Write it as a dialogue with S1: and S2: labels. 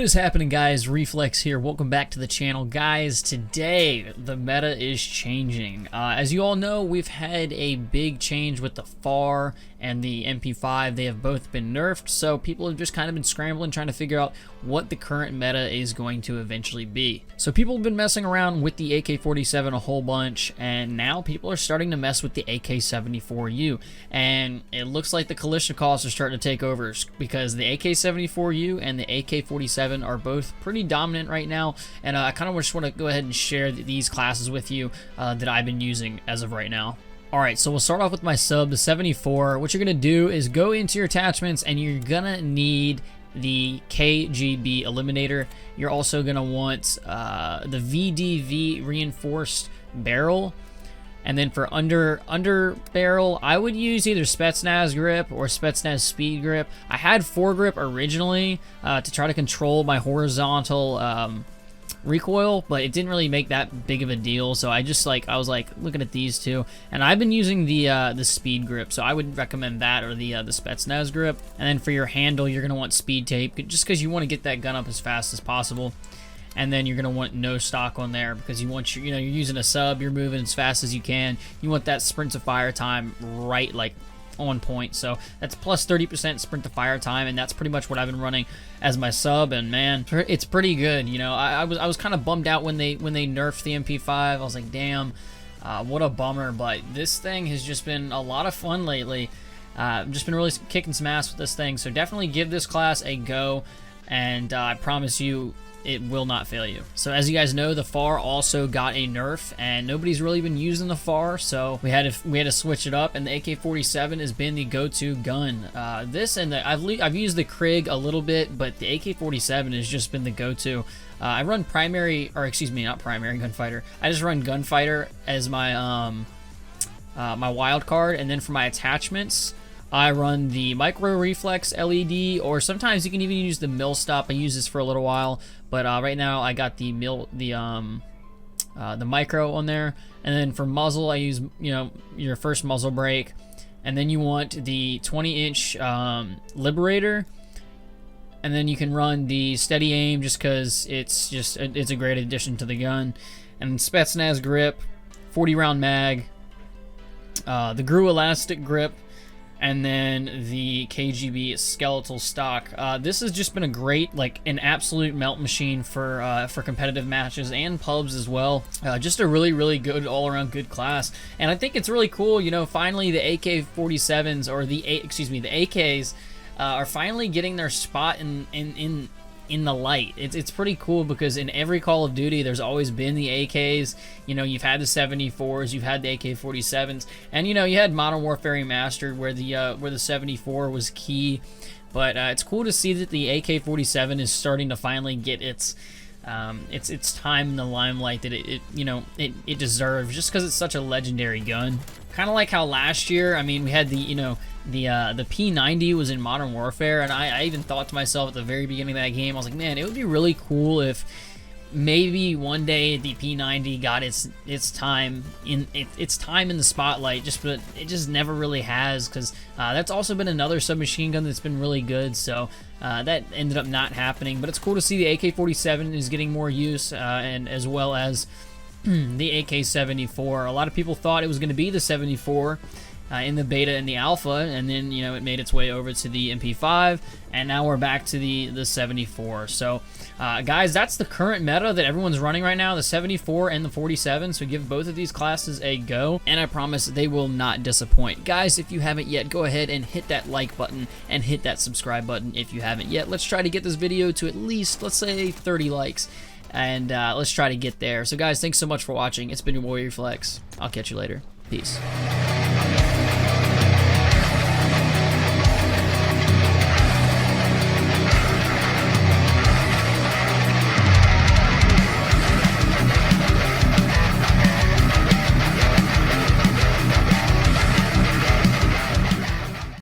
S1: What is happening, guys? Reflex here. Welcome back to the channel. Guys, today the meta is changing. As you all know, we've had a big change with the FAR and the MP5. They have both been nerfed, so people have just kind of been scrambling trying to figure out what the current meta is going to eventually be. So people have been messing around with the AK-47 a whole bunch, and now people are starting to mess with the AK-74U. And it looks like the Kalashnikovs are starting to take over, because the AK-74U and the AK-47 are both pretty dominant right now. And I kind of just want to go ahead and share these classes with you that I've been using as of right now. Alright, so we'll start off with my sub, the 74. What you're going to do is go into your attachments, and you're going to need the KGB Eliminator. You're also going to want the VDV Reinforced Barrel. And then for under barrel, I would use either Spetsnaz Grip or Spetsnaz Speed Grip. I had foregrip originally to try to control my horizontal recoil, but it didn't really make that big of a deal. So I was like looking at these two, and I've been using the Speed Grip, so I would recommend that or the Spetsnaz Grip. And then for your handle, you're gonna want Speed Tape, just because you want to get that gun up as fast as possible. And then you're gonna want no stock on there, because you want you're using a sub, you're moving as fast as you can. You want that sprint to fire time right on point. So that's plus 30% sprint to fire time, and that's pretty much what I've been running as my sub. And man, it's pretty good. I was kind of bummed out when they nerfed the MP5. I was like, damn, what a bummer. But this thing has just been a lot of fun lately. Just been really kicking some ass with this thing. So definitely give this class a go, and I promise you, it will not fail you. So as you guys know, the FAR also got a nerf, and nobody's really been using the FAR, so we had to switch it up. And the AK-47 has been the go-to gun. This and I've used the Krig a little bit, but the AK-47 has just been the go-to. I run not primary gunfighter. I just run gunfighter as my my wild card, and then for my attachments, I run the Micro Reflex LED, or sometimes you can even use the Millstop. I use this for a little while, but right now I got the Micro on there. And then for muzzle, I use your first muzzle brake, and then you want the 20-inch Liberator, and then you can run the Steady Aim just because it's a great addition to the gun. And Spetsnaz Grip, 40-round mag, the GRU Elastic Grip, and then the KGB Skeletal Stock. This has just been a great, an absolute melt machine for competitive matches and pubs as well. Just a really good all-around good class, and I think it's really cool. Finally the AK-47s, or the AKs are finally getting their spot in the light. It's pretty cool, because in every Call of Duty there's always been the AKs. You've had the 74s, you've had the AK-47s, and you had Modern Warfare Remastered where the 74 was key. But it's cool to see that the AK-47 is starting to finally get its time in the limelight that it deserves, just because it's such a legendary gun. Kind of like how last year, we had the P90 was in Modern Warfare, and I even thought to myself at the very beginning of that game, I was like, man, it would be really cool if maybe one day the P90 got its time in the spotlight, but it just never really has, because that's also been another submachine gun that's been really good. So that ended up not happening, but it's cool to see the AK-47 is getting more use, and as well as the AK-74. A lot of people thought it was going to be the 74 in the beta and the alpha, and then it made its way over to the MP5, and now we're back to the 74. So guys, that's the current meta that everyone's running right now, the 74 and the 47. So give both of these classes a go, and I promise they will not disappoint. Guys, if you haven't yet, go ahead and hit that like button and hit that subscribe button if you haven't yet. Let's try to get this video to at least, let's say, 30 likes. And let's try to get there. So guys, thanks so much for watching. It's been your boy Reflex. I'll catch you later. Peace.